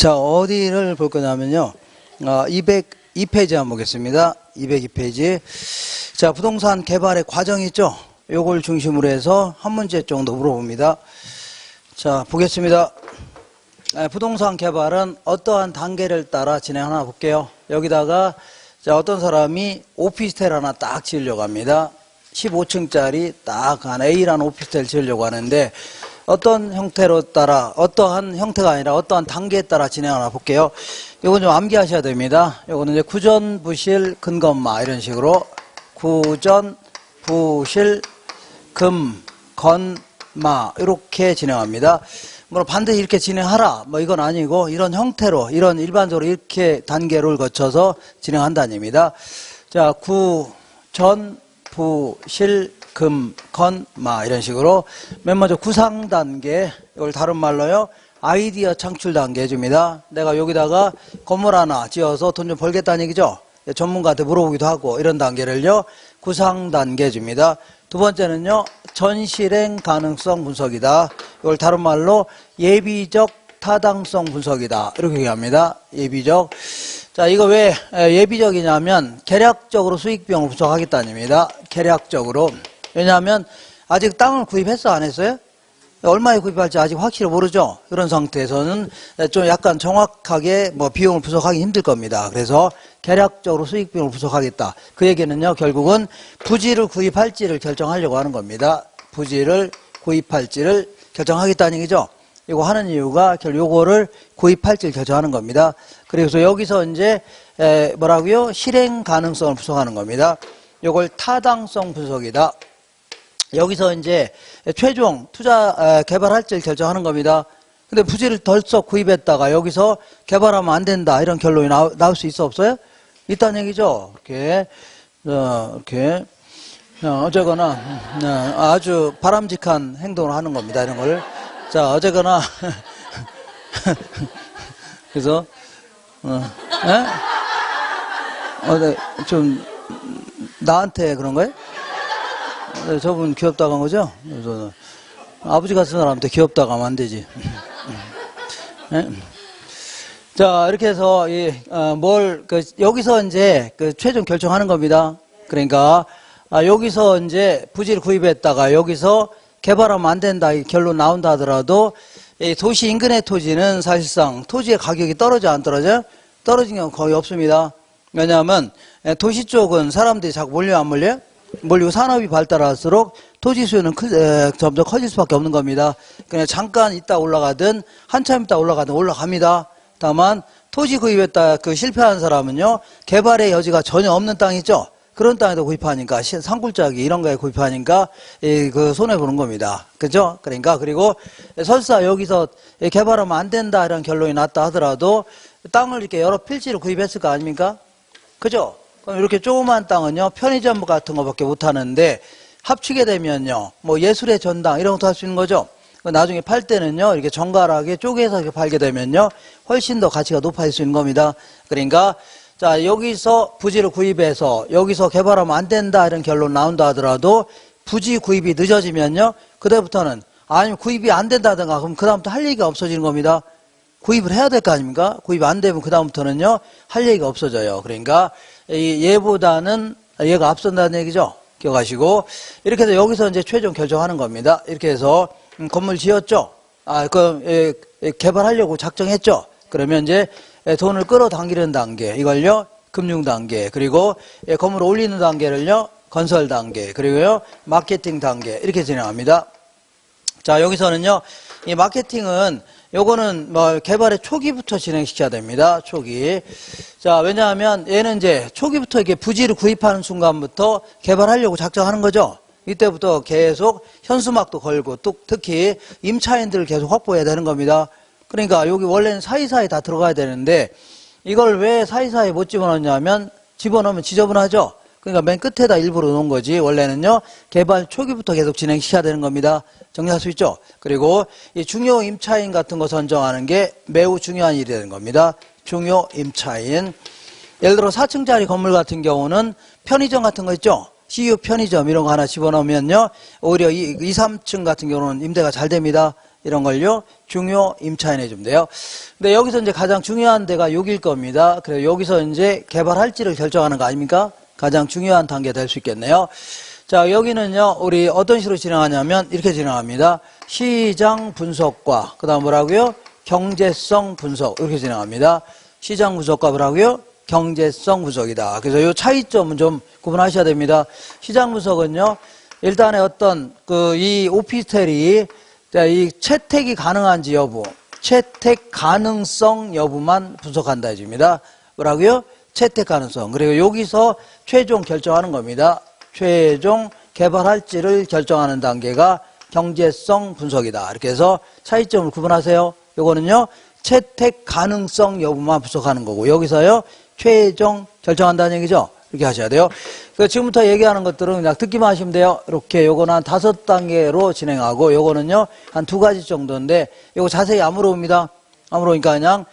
자, 어디를 볼 거냐면요. 202페이지 한번 보겠습니다. 202페이지. 자, 부동산 개발의 과정이 있죠. 요걸 중심으로 해서 한 문제 정도 물어봅니다. 자, 보겠습니다. 부동산 개발은 어떠한 단계를 따라 진행하나 볼게요. 여기다가 자, 어떤 사람이 오피스텔 하나 딱 지으려고 합니다. 15층짜리 딱 한 A라는 오피스텔 지으려고 하는데 어떤 형태로 따라 어떠한 형태가 아니라 어떠한 단계에 따라 진행하나 볼게요. 이건 좀 암기하셔야 됩니다. 이거는 이제 구전, 부실, 근건마 이런 식으로 구전, 부실, 금, 건, 마 이렇게 진행합니다. 뭐 반드시 이렇게 진행하라 뭐 이건 아니고 이런 형태로 이런 일반적으로 이렇게 단계를 거쳐서 진행한다는 얘기입니다. 자, 구전, 부실, 금, 건, 마 이런 식으로 맨 먼저 구상 단계, 이걸 다른 말로요 아이디어 창출 단계 해줍니다. 내가 여기다가 건물 하나 지어서 돈 좀 벌겠다는 얘기죠. 전문가한테 물어보기도 하고 이런 단계를요 구상 단계 해줍니다. 두 번째는요 전실행 가능성 분석이다. 이걸 다른 말로 예비적 타당성 분석이다 이렇게 얘기합니다. 예비적. 자, 이거 왜 예비적이냐면 계략적으로 수익 비용을 분석하겠다는 얘기입니다. 계략적으로. 왜냐하면 아직 땅을 구입했어 안 했어요? 얼마에 구입할지 아직 확실히 모르죠. 그런 상태에서는 좀 약간 정확하게 뭐 비용을 분석하기 힘들 겁니다. 그래서 계략적으로 수익 비용을 분석하겠다. 그 얘기는요 결국은 부지를 구입할지를 결정하려고 하는 겁니다. 부지를 구입할지를 결정하겠다는 얘기죠. 이거 하는 이유가 결국 요거를 구입할지를 결정하는 겁니다. 그래서 여기서 이제 뭐라고요? 실행 가능성을 분석하는 겁니다. 요걸 타당성 분석이다. 여기서 이제 최종 투자 개발할지를 결정하는 겁니다. 근데 부지를 덜썩 구입했다가 여기서 개발하면 안 된다 이런 결론이 나올 수 있어 없어요? 있다는 얘기죠. 이렇게 어쨌거나 아주 바람직한 행동을 하는 겁니다. 이런 걸. 자, 어쨌거나 그래서 좀 나한테 그런 거예요? 저분 귀엽다고 한 거죠? 그래서 아버지 같은 사람한테 귀엽다고 하면 안 되지. 자, 이렇게 해서 여기서 이제 최종 결정하는 겁니다. 그러니까 여기서 이제 부지를 구입했다가 여기서 개발하면 안 된다 이 결론 나온다 하더라도 이 도시 인근의 토지는 사실상 토지의 가격이 떨어져 안 떨어져요? 떨어진 경우 거의 없습니다. 왜냐하면 도시 쪽은 사람들이 자꾸 몰려요 안 몰려요? 몰리고 산업이 발달할수록 토지 수요는 점점 커질 수밖에 없는 겁니다. 그냥 잠깐 있다 올라가든 한참 있다 올라가든 올라갑니다. 다만 토지 구입했다 실패한 사람은요 개발의 여지가 전혀 없는 땅 있죠. 그런 땅에도 구입하니까 산골짜기 이런 거에 구입하니까 손해 보는 겁니다. 그죠? 그러니까 그리고 설사 여기서 개발하면 안 된다 이런 결론이 났다 하더라도 땅을 이렇게 여러 필지로 구입했을 거 아닙니까? 그죠? 그럼 이렇게 조그만 땅은요 편의점 같은 거밖에 못 하는데 합치게 되면요 뭐 예술의 전당 이런 것도 할 수 있는 거죠. 나중에 팔 때는요 이렇게 정갈하게 쪼개서 이렇게 팔게 되면요 훨씬 더 가치가 높아질 수 있는 겁니다. 그러니까 자, 여기서 부지를 구입해서 여기서 개발하면 안 된다 이런 결론 나온다 하더라도 부지 구입이 늦어지면요 그때부터는 아니면 구입이 안 된다든가 그럼 그다음부터 할 얘기가 없어지는 겁니다. 구입을 해야 될 거 아닙니까? 구입이 안 되면 그다음부터는요 할 얘기가 없어져요. 그러니까 얘보다는 얘가 앞선다는 얘기죠. 기억하시고 이렇게 해서 여기서 이제 최종 결정하는 겁니다. 이렇게 해서 건물 지었죠. 개발하려고 작정했죠. 그러면 이제 돈을 끌어당기는 단계 이걸요 금융 단계 그리고 건물을 올리는 단계를요 건설 단계 그리고요 마케팅 단계 이렇게 진행합니다. 자, 여기서는요 이 마케팅은 요거는 뭐 개발의 초기부터 진행시켜야 됩니다. 초기. 자, 왜냐하면 얘는 이제 초기부터 이렇게 부지를 구입하는 순간부터 개발하려고 작정하는 거죠. 이때부터 계속 현수막도 걸고 특히 임차인들을 계속 확보해야 되는 겁니다. 그러니까 여기 원래는 사이사이 다 들어가야 되는데 이걸 왜 사이사이 못 집어넣냐면 집어넣으면 지저분하죠. 그러니까 맨 끝에다 일부러 놓은 거지 원래는요 개발 초기부터 계속 진행시켜야 되는 겁니다. 정리할 수 있죠. 그리고 이 중요 임차인 같은 거 선정하는 게 매우 중요한 일이 되는 겁니다. 중요 임차인. 예를 들어 4층짜리 건물 같은 경우는 편의점 같은 거 있죠. CU 편의점 이런 거 하나 집어넣으면요 오히려 2, 3층 같은 경우는 임대가 잘 됩니다. 이런 걸요, 중요 임차인 해주면 돼요. 근데 여기서 이제 가장 중요한 데가 여기일 겁니다. 그래서 여기서 이제 개발할지를 결정하는 거 아닙니까? 가장 중요한 단계 될 수 있겠네요. 자, 여기는요, 우리 어떤 식으로 진행하냐면, 이렇게 진행합니다. 시장 분석과, 그 다음 뭐라고요? 경제성 분석, 이렇게 진행합니다. 시장 분석과 뭐라고요? 경제성 분석이다. 그래서 이 차이점은 좀 구분하셔야 됩니다. 시장 분석은요, 일단의 어떤 이 오피스텔이 이 채택이 가능한지 여부, 채택 가능성 여부만 분석한다 해줍니다. 뭐라고요? 채택 가능성. 그리고 여기서 최종 결정하는 겁니다. 최종 개발할지를 결정하는 단계가 경제성 분석이다. 이렇게 해서 차이점을 구분하세요. 요거는요, 채택 가능성 여부만 분석하는 거고, 여기서요, 최종 결정한다는 얘기죠. 이렇게 하셔야 돼요. 지금부터 얘기하는 것들은 그냥 듣기만 하시면 돼요. 이렇게 요거는 한 5단계로 진행하고, 요거는요, 한 2가지 정도인데, 요거 자세히 안 물어봅니다. 안 물어보니까 그냥,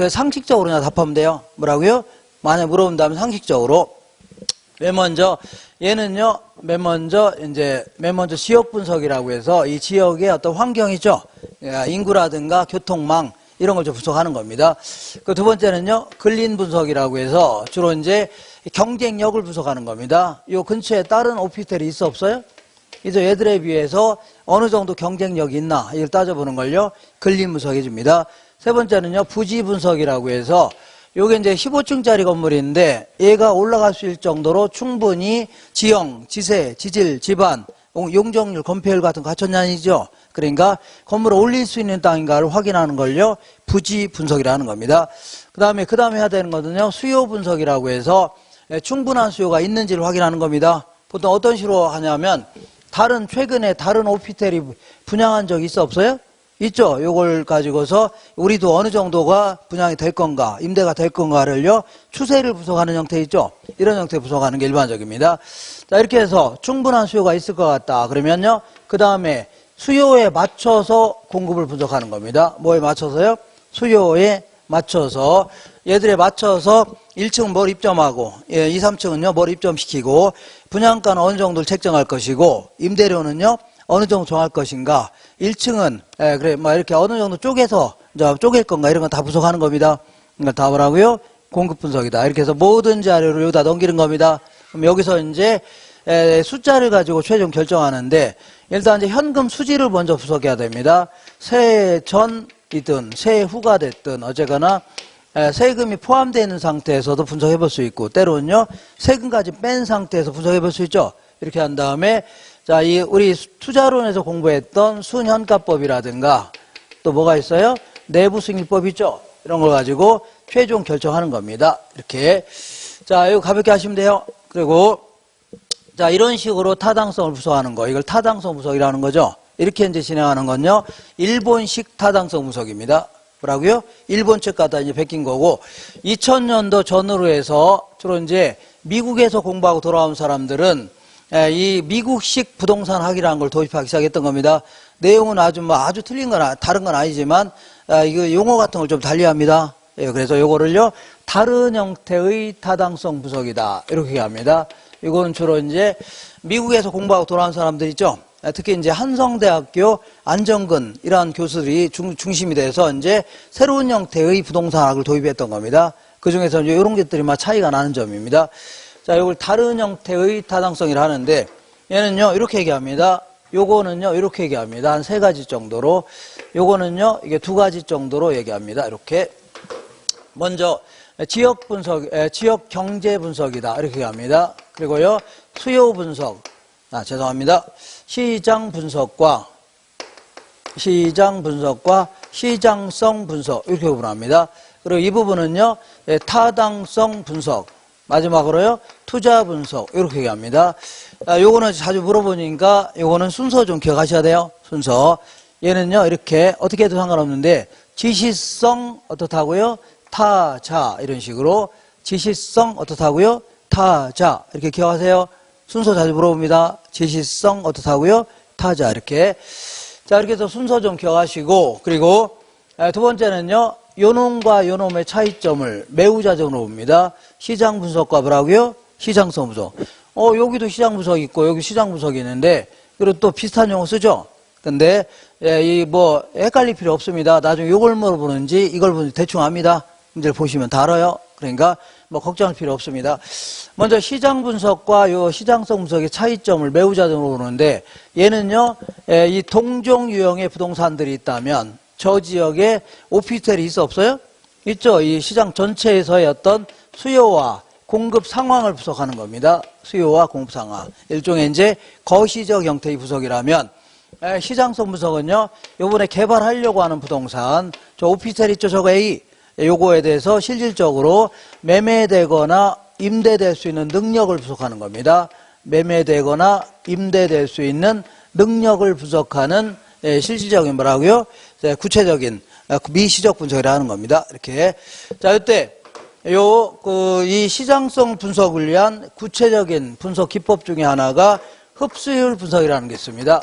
상식적으로 그냥 답하면 돼요. 뭐라고요? 만약 물어본다면 상식적으로. 맨 먼저, 얘는요, 맨 먼저 지역 분석이라고 해서 이 지역의 어떤 환경이죠. 인구라든가 교통망, 이런 걸 좀 분석하는 겁니다. 그 두 번째는요, 근린 분석이라고 해서 주로 이제 경쟁력을 분석하는 겁니다. 요 근처에 다른 오피스텔이 있어 없어요? 이제 얘들에 비해서 어느 정도 경쟁력이 있나, 이걸 따져보는 걸요, 근린 분석해 줍니다. 세 번째는요, 부지 분석이라고 해서 요게 이제 15층짜리 건물인데 얘가 올라갈 수 있을 정도로 충분히 지형, 지세, 지질, 지반, 용적률, 건폐율 같은 거 갖췄냐이죠. 그러니까 건물을 올릴 수 있는 땅인가를 확인하는 걸요, 부지 분석이라는 겁니다. 그 다음에 해야 되는 거는요, 수요 분석이라고 해서 충분한 수요가 있는지를 확인하는 겁니다. 보통 어떤 식으로 하냐면 최근에 다른 오피스텔이 분양한 적이 있어 없어요? 있죠. 요걸 가지고서 우리도 어느 정도가 분양이 될 건가, 임대가 될 건가를요, 추세를 분석하는 형태 있죠. 이런 형태 분석하는 게 일반적입니다. 자, 이렇게 해서 충분한 수요가 있을 것 같다. 그러면요, 그 다음에 수요에 맞춰서 공급을 분석하는 겁니다. 뭐에 맞춰서요? 수요에 맞춰서, 얘들에 맞춰서 1층은 뭘 입점하고, 2, 3층은요, 뭘 입점시키고, 분양가는 어느 정도를 책정할 것이고, 임대료는요, 어느 정도 정할 것인가, 1층은, 이렇게 어느 정도 쪼개서, 쪼갤 건가, 이런 건 다 분석하는 겁니다. 그러니까 다 뭐라고요? 공급 분석이다. 이렇게 해서 모든 자료를 여기다 넘기는 겁니다. 그럼 여기서 이제, 숫자를 가지고 최종 결정하는데, 일단 이제 현금 수지를 먼저 분석해야 됩니다. 세해 전이든, 세해 후가 됐든, 어쨌거나, 세금이 포함되어 있는 상태에서도 분석해 볼 수 있고, 때로는요, 세금까지 뺀 상태에서 분석해 볼 수 있죠. 이렇게 한 다음에, 자, 우리 투자론에서 공부했던 순현가법이라든가, 또 뭐가 있어요? 내부승인법 있죠? 이런 걸 가지고 최종 결정하는 겁니다. 이렇게. 자, 이거 가볍게 하시면 돼요. 그리고, 자, 이런 식으로 타당성을 분석하는 거. 이걸 타당성 분석이라는 거죠. 이렇게 이제 진행하는 건요, 일본식 타당성 분석입니다. 뭐라고요? 일본 책 갖다 이제 베낀 거고, 2000년도 전후로 해서 주로 이제 미국에서 공부하고 돌아온 사람들은 이 미국식 부동산 학이라는 걸 도입하기 시작했던 겁니다. 내용은 아주 틀린 건, 다른 건 아니지만, 이거 용어 같은 걸 좀 달리합니다. 그래서 요거를요, 다른 형태의 타당성 분석이다. 이렇게 얘기합니다. 이건 주로 이제 미국에서 공부하고 돌아온 사람들 있죠. 특히 이제 한성대학교 안정근 이러한 교수들이 중심이 돼서 이제 새로운 형태의 부동산학을 도입했던 겁니다. 그 중에서 이제 이런 것들이 막 차이가 나는 점입니다. 자, 이걸 다른 형태의 타당성이라 하는데, 얘는요, 이렇게 얘기합니다. 요거는요, 이렇게 얘기합니다. 한 3가지 정도로. 요거는요, 이게 2가지 정도로 얘기합니다. 이렇게. 먼저, 지역 분석, 지역 경제 분석이다. 이렇게 얘기합니다. 그리고요, 수요 분석. 죄송합니다. 시장 분석과 시장성 분석. 이렇게 구분합니다. 그리고 이 부분은요, 타당성 분석. 마지막으로요, 투자 분석. 이렇게 얘기합니다. 요거는 자주 물어보니까 요거는 순서 좀 기억하셔야 돼요. 순서. 얘는요, 이렇게 어떻게 해도 상관없는데, 지시성 어떻다고요? 타자. 이런 식으로. 지시성 어떻다고요? 타자. 이렇게 기억하세요. 순서 자주 물어봅니다. 지시성 어떻다고요? 타자. 이렇게. 자, 이렇게 해서 순서 좀 기억하시고, 그리고 두 번째는요, 요놈과 요놈의 차이점을 매우 자주 물어봅니다. 시장 분석과 뭐라고요? 시장성 분석. 여기도 시장 분석이 있고, 여기 시장 분석이 있는데, 그리고 또 비슷한 용어 쓰죠? 근데 이 뭐 헷갈릴 필요 없습니다. 나중에 이걸 물어보는지 이걸 보는지 대충 압니다. 문제를 보시면 다 알아요. 그러니까 뭐 걱정할 필요 없습니다. 먼저 시장 분석과 요 시장성 분석의 차이점을 매우 자주 물어보는데, 얘는요, 이 동종 유형의 부동산들이 있다면 저 지역에 오피스텔이 있어 없어요? 있죠. 이 시장 전체에서의 어떤 수요와 공급 상황을 분석하는 겁니다. 수요와 공급 상황. 일종의 이제 거시적 형태의 분석이라면, 시장성 분석은요, 요번에 개발하려고 하는 부동산, 저 오피스텔 있죠, 저거 A. 요거에 대해서 실질적으로 매매되거나 임대될 수 있는 능력을 분석하는 겁니다. 매매되거나 임대될 수 있는 능력을 분석하는 실질적인 뭐라고요? 구체적인 미시적 분석이라는 겁니다. 이렇게. 자, 이때 이 시장성 분석을 위한 구체적인 분석 기법 중에 하나가 흡수율 분석이라는 게 있습니다.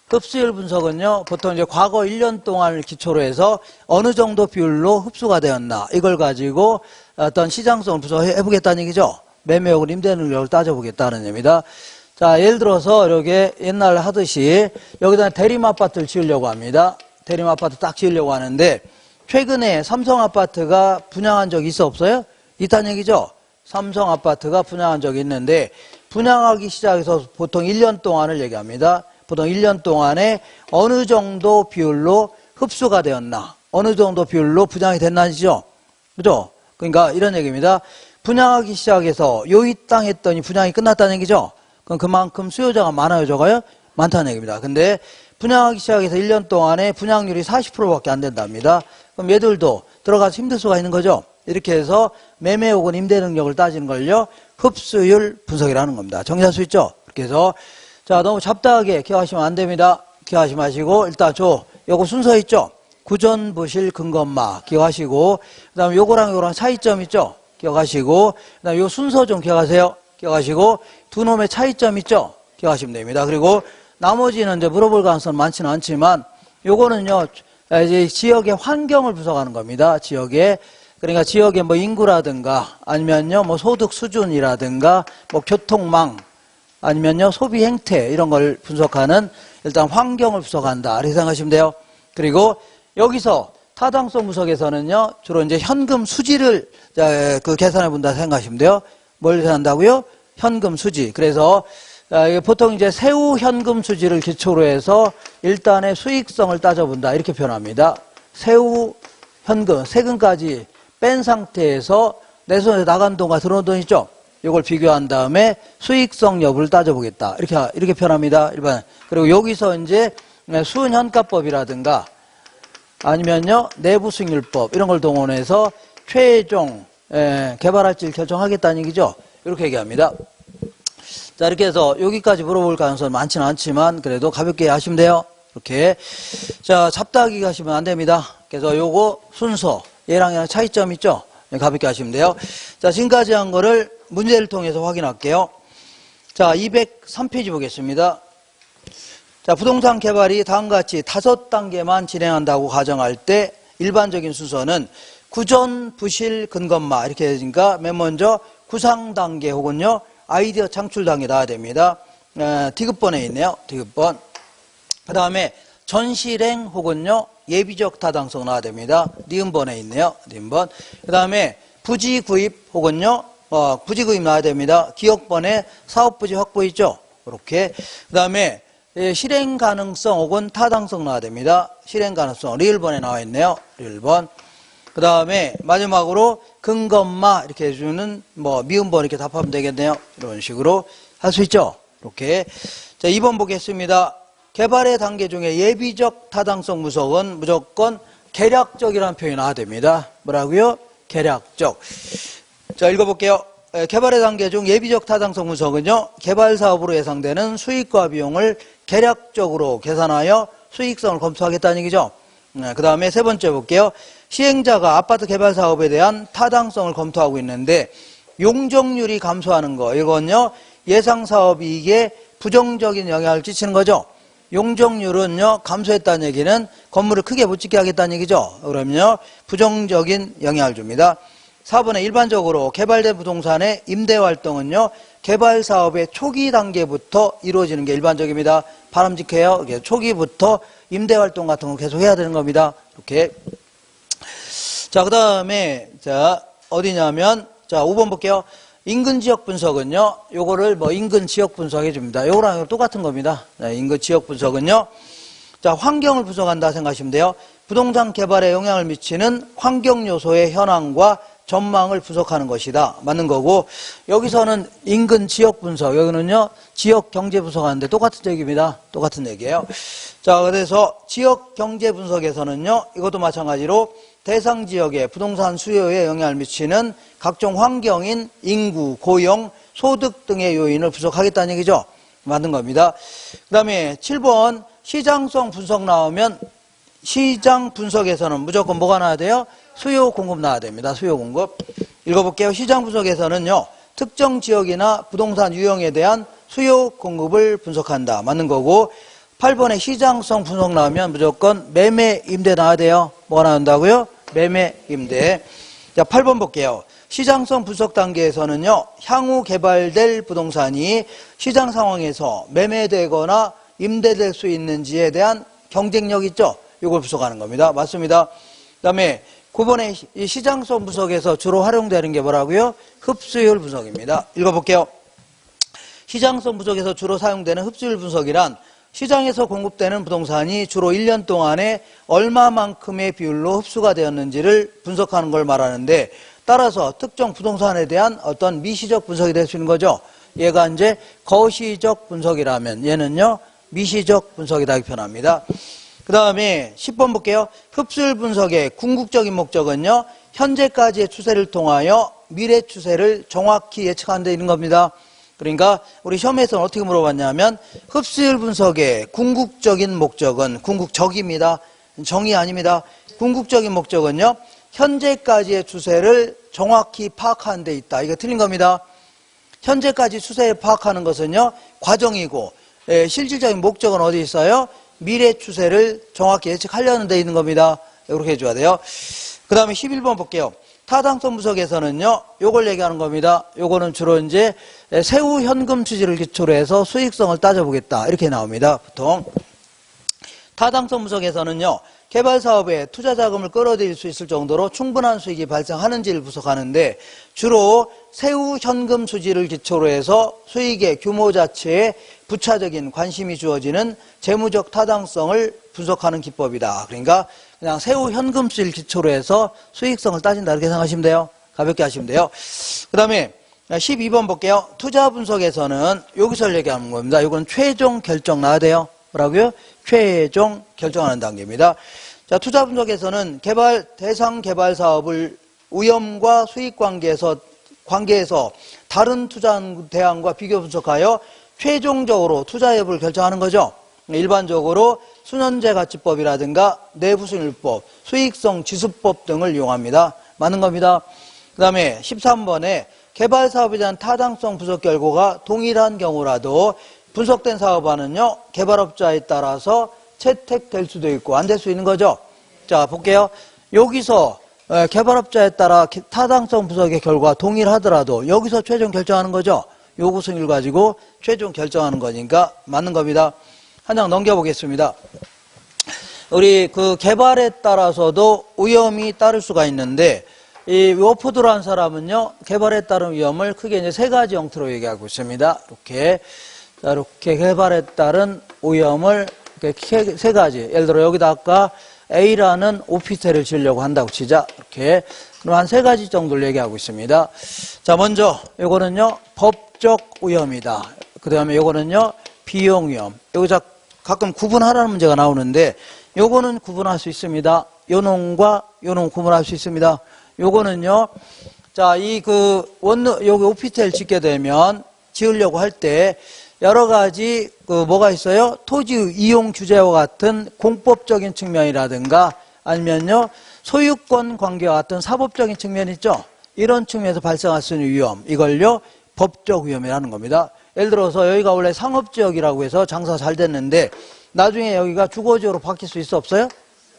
흡수율 분석은요, 보통 이제 과거 1년 동안을 기초로 해서 어느 정도 비율로 흡수가 되었나, 이걸 가지고 어떤 시장성을 분석해 보겠다는 얘기죠. 매매욕을 임대 능력을 따져보겠다는 얘기입니다. 자, 예를 들어서 이렇게 옛날 하듯이 여기다 대림 아파트를 지으려고 합니다. 대림 아파트 딱 지으려고 하는데, 최근에 삼성 아파트가 분양한 적이 있어 없어요? 있다는 얘기죠. 삼성 아파트가 분양한 적이 있는데, 분양하기 시작해서 보통 1년 동안을 얘기합니다. 보통 1년 동안에 어느 정도 비율로 흡수가 되었나, 어느 정도 비율로 분양이 됐나죠. 그죠? 그러니까 이런 얘기입니다. 분양하기 시작해서 요이 땅 했더니 분양이 끝났다는 얘기죠. 그럼 그만큼 수요자가 많아요, 적어요? 많다는 얘기입니다. 근데 분양하기 시작해서 1년 동안에 분양률이 40%밖에 안 된답니다. 그럼 얘들도 들어가서 힘들 수가 있는 거죠. 이렇게 해서 매매 혹은 임대 능력을 따지는 걸요, 흡수율 분석이라는 겁니다. 정리할 수 있죠? 그렇게 해서 자, 너무 잡다하게 기억하시면 안 됩니다. 기억하지 마시고, 일단 요거 순서 있죠? 구전부실 근검마 기억하시고, 그 다음에 요거랑 차이점 있죠? 기억하시고, 그 다음에 요 순서 좀 기억하세요. 기억하시고, 두 놈의 차이점 있죠? 기억하시면 됩니다. 그리고 나머지는 이제 물어볼 가능성은 많지는 않지만, 요거는요, 이제 지역의 환경을 분석하는 겁니다. 그러니까 지역의 뭐 인구라든가, 아니면요, 뭐 소득 수준이라든가, 뭐 교통망, 아니면요, 소비 행태, 이런 걸 분석하는, 일단 환경을 분석한다. 이렇게 생각하시면 돼요. 그리고 여기서 타당성 분석에서는요, 주로 이제 현금 수지를 계산해 본다 생각하시면 돼요. 뭘 계산한다고요? 현금 수지. 그래서 보통 이제 세후 현금 수지를 기초로 해서 일단의 수익성을 따져본다. 이렇게 표현합니다. 세후 현금, 세금까지 뺀 상태에서 내 손에 나간 돈과 들어온 돈 있죠? 이걸 비교한 다음에 수익성 여부를 따져보겠다. 이렇게 표현합니다. 일반. 그리고 여기서 이제 수은현가법이라든가 아니면요, 내부승률법 이런 걸 동원해서 최종 개발할지를 결정하겠다는 얘기죠. 이렇게 얘기합니다. 자, 이렇게 해서 여기까지 물어볼 가능성은 많지는 않지만 그래도 가볍게 하시면 돼요. 이렇게. 자, 잡다하기 하시면 안 됩니다. 그래서 요거 순서, 얘랑 차이점 있죠? 가볍게 하시면 돼요. 자, 지금까지 한 거를 문제를 통해서 확인할게요. 자, 203페이지 보겠습니다. 자, 부동산 개발이 다음과 같이 5단계만 진행한다고 가정할 때 일반적인 순서는 구전, 부실, 근검마 이렇게 되니까 맨 먼저 구상 단계 혹은요 아이디어 창출 단계 나와야 됩니다. 디귿번에 있네요. 디귿번. 그 다음에 전실행 혹은요 예비적 타당성 나와야 됩니다. 니은번에 있네요. 니은번. 그 다음에 부지 구입 혹은요 부지 구입 나와야 됩니다. 기억번에 사업 부지 확보 있죠. 이렇게. 그 다음에 실행 가능성 혹은 타당성 나와야 됩니다. 실행 가능성 리을번에 나와 있네요. 리을번. 그 다음에 마지막으로 근검마 이렇게 해주는 미음번 이렇게 답하면 되겠네요. 이런 식으로 할 수 있죠. 이렇게. 자, 2번 보겠습니다. 개발의 단계 중에 예비적 타당성 분석은 무조건 계략적이라는 표현이 나와야 됩니다. 뭐라고요? 계략적. 자, 읽어볼게요. 개발의 단계 중 예비적 타당성 분석은요, 개발 사업으로 예상되는 수익과 비용을 계략적으로 계산하여 수익성을 검토하겠다는 얘기죠. 그 다음에 세 번째 볼게요. 시행자가 아파트 개발 사업에 대한 타당성을 검토하고 있는데 용적률이 감소하는 거, 이건요 예상 사업 이익에 부정적인 영향을 끼치는 거죠. 용적률은요 감소했다는 얘기는 건물을 크게 못 짓게 하겠다는 얘기죠. 그러면요 부정적인 영향을 줍니다. 4번에 일반적으로 개발된 부동산의 임대활동은요, 개발사업의 초기 단계부터 이루어지는 게 일반적입니다. 바람직해요. 초기부터 임대활동 같은 거 계속 해야 되는 겁니다. 이렇게. 자, 그 다음에, 자, 어디냐면, 자, 5번 볼게요. 인근 지역 분석은요, 요거를 인근 지역 분석해 줍니다. 요거랑 똑같은 겁니다. 자, 인근 지역 분석은요, 자, 환경을 분석한다 생각하시면 돼요. 부동산 개발에 영향을 미치는 환경 요소의 현황과 전망을 분석하는 것이다. 맞는 거고, 여기서는 인근 지역 분석, 여기는요, 지역 경제 분석하는데 똑같은 얘기입니다. 똑같은 얘기예요. 자, 그래서 지역 경제 분석에서는요, 이것도 마찬가지로 대상 지역의 부동산 수요에 영향을 미치는 각종 환경인 인구, 고용, 소득 등의 요인을 분석하겠다는 얘기죠. 맞는 겁니다. 그 다음에 7번 시장성 분석 나오면 시장 분석에서는 무조건 뭐가 나와야 돼요? 수요 공급 나와야 됩니다. 수요 공급. 읽어볼게요. 시장 분석에서는요, 특정 지역이나 부동산 유형에 대한 수요 공급을 분석한다. 맞는 거고, 8번에 시장성 분석 나오면 무조건 매매 임대 나와야 돼요. 뭐가 나온다고요? 매매 임대. 자, 8번 볼게요. 시장성 분석 단계에서는요, 향후 개발될 부동산이 시장 상황에서 매매되거나 임대될 수 있는지에 대한 경쟁력 있죠? 이걸 분석하는 겁니다. 맞습니다. 그 다음에 9번에 이 시장성 분석에서 주로 활용되는 게 뭐라고요? 흡수율 분석입니다. 읽어볼게요. 시장성 분석에서 주로 사용되는 흡수율 분석이란 시장에서 공급되는 부동산이 주로 1년 동안에 얼마만큼의 비율로 흡수가 되었는지를 분석하는 걸 말하는데, 따라서 특정 부동산에 대한 어떤 미시적 분석이 될 수 있는 거죠. 얘가 이제 거시적 분석이라면 얘는요, 미시적 분석이다 이렇게 표현합니다. 그 다음에 10번 볼게요. 흡수율 분석의 궁극적인 목적은요, 현재까지의 추세를 통하여 미래 추세를 정확히 예측하는 데 있는 겁니다. 그러니까 우리 시험에서는 어떻게 물어봤냐면, 흡수율 분석의 궁극적인 목적은, 궁극적입니다. 정의 아닙니다. 궁극적인 목적은요, 현재까지의 추세를 정확히 파악하는 데 있다. 이거 틀린 겁니다. 현재까지 추세를 파악하는 것은요, 과정이고, 실질적인 목적은 어디 있어요? 미래 추세를 정확히 예측하려는 데 있는 겁니다. 이렇게 해줘야 돼요. 그 다음에 11번 볼게요. 타당성 분석에서는요, 요걸 얘기하는 겁니다. 요거는 주로 이제 세후 현금 추지를 기초로 해서 수익성을 따져보겠다. 이렇게 나옵니다. 보통. 타당성 분석에서는요, 개발 사업에 투자 자금을 끌어들일 수 있을 정도로 충분한 수익이 발생하는지를 분석하는데, 주로 세후 현금 추지를 기초로 해서 수익의 규모 자체에 부차적인 관심이 주어지는 재무적 타당성을 분석하는 기법이다. 그러니까 그냥 세후 현금 수익을 기초로 해서 수익성을 따진다. 이렇게 생각하시면 돼요. 가볍게 하시면 돼요. 그 다음에 12번 볼게요. 투자 분석에서는 여기서 얘기하는 겁니다. 이건 최종 결정 나와야 돼요. 뭐라고요? 최종 결정하는 단계입니다. 자, 투자 분석에서는 대상 개발 사업을 위험과 수익 관계에서 다른 투자 대안과 비교 분석하여 최종적으로 투자 여부를 결정하는 거죠. 일반적으로 순현재 가치법이라든가 내부순율법, 수익성 지수법 등을 이용합니다. 맞는 겁니다. 그 다음에 13번에 개발 사업에 대한 타당성 분석 결과가 동일한 경우라도 분석된 사업안은요, 개발업자에 따라서 채택될 수도 있고 안 될 수 있는 거죠. 자, 볼게요. 여기서 개발업자에 따라 타당성 분석의 결과 동일하더라도 여기서 최종 결정하는 거죠. 요구 승률 가지고 최종 결정하는 거니까 맞는 겁니다. 한 장 넘겨보겠습니다. 우리 그 개발에 따라서도 위험이 따를 수가 있는데, 이 워포드라는 사람은요, 개발에 따른 위험을 크게 이제 세 가지 형태로 얘기하고 있습니다. 이렇게. 자, 이렇게 개발에 따른 위험을 이렇게 세 가지. 예를 들어 여기다 아까 A라는 오피스텔을 지으려고 한다고 치자. 이렇게. 그럼 한 세 가지 정도를 얘기하고 있습니다. 자, 먼저 요거는요, 법적 위험이다. 그 다음에 요거는요, 비용 위험. 여기서 가끔 구분하라는 문제가 나오는데, 요거는 구분할 수 있습니다. 요놈과 요놈 구분할 수 있습니다. 요거는요, 자, 여기 오피스텔 짓게 되면, 지으려고 할 때, 여러 가지, 뭐가 있어요? 토지 이용 규제와 같은 공법적인 측면이라든가, 아니면요, 소유권 관계와 같은 사법적인 측면 있죠? 이런 측면에서 발생할 수 있는 위험, 이걸요, 법적 위험이라는 겁니다. 예를 들어서 여기가 원래 상업지역이라고 해서 장사 잘 됐는데 나중에 여기가 주거지역으로 바뀔 수 있어 없어요?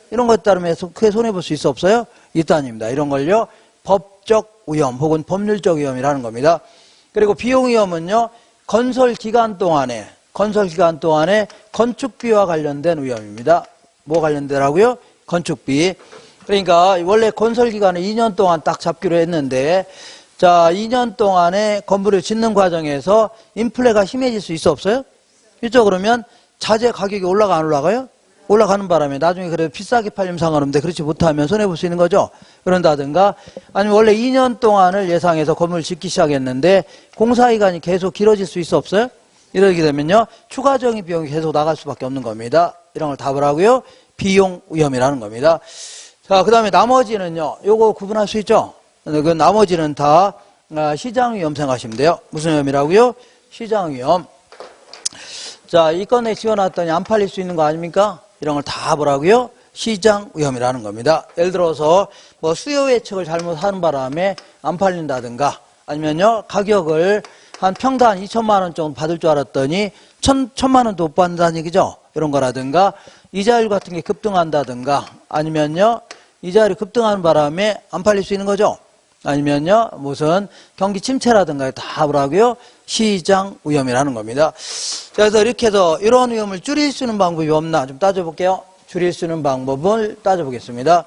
이런 것 따르면 크게 손해볼 수 있어 없어요? 있다입니다. 이런 걸요, 법적 법적 위험 혹은 법률적 위험이라는 겁니다. 그리고 비용 위험은요, 건설 기간 동안에 건축비와 관련된 위험입니다. 뭐 관련되라고요? 건축비. 그러니까 원래 건설 기간을 2년 동안 딱 잡기로 했는데, 자, 2년 동안에 건물을 짓는 과정에서 인플레가 심해질 수 있어 없어요? 있죠. 그러면 자재 가격이 올라가 안 올라가요? 올라가는 바람에 나중에 그래도 비싸게 팔리면 상관없는데 그렇지 못하면 손해볼 수 있는 거죠. 그런다든가 아니면 원래 2년 동안을 예상해서 건물을 짓기 시작했는데 공사기간이 계속 길어질 수 있어 없어요? 이러게 되면요, 추가적인 비용이 계속 나갈 수밖에 없는 겁니다. 이런 걸 답을 하고요, 비용 위험이라는 겁니다. 자, 그 다음에 나머지는요, 요거 구분할 수 있죠? 그 나머지는 다 시장 위험 생각하시면 돼요. 무슨 위험이라고요? 시장 위험. 자, 이 건에 지어놨더니 안 팔릴 수 있는 거 아닙니까? 이런 걸 다 보라고요? 시장 위험이라는 겁니다. 예를 들어서 뭐 수요 예측을 잘못하는 바람에 안 팔린다든가 아니면요, 가격을 한 평당 2천만 원 정도 받을 줄 알았더니 1,000만 원도 못 받는다는 얘기죠. 이런 거라든가 이자율 같은 게 급등한다든가 아니면요, 이자율이 급등하는 바람에 안 팔릴 수 있는 거죠. 아니면요, 무슨 경기 침체라든가 다 보라고요? 시장 위험이라는 겁니다. 그래서 이렇게 해서 이런 위험을 줄일 수 있는 방법이 없나 좀 따져볼게요. 줄일 수 있는 방법을 따져보겠습니다.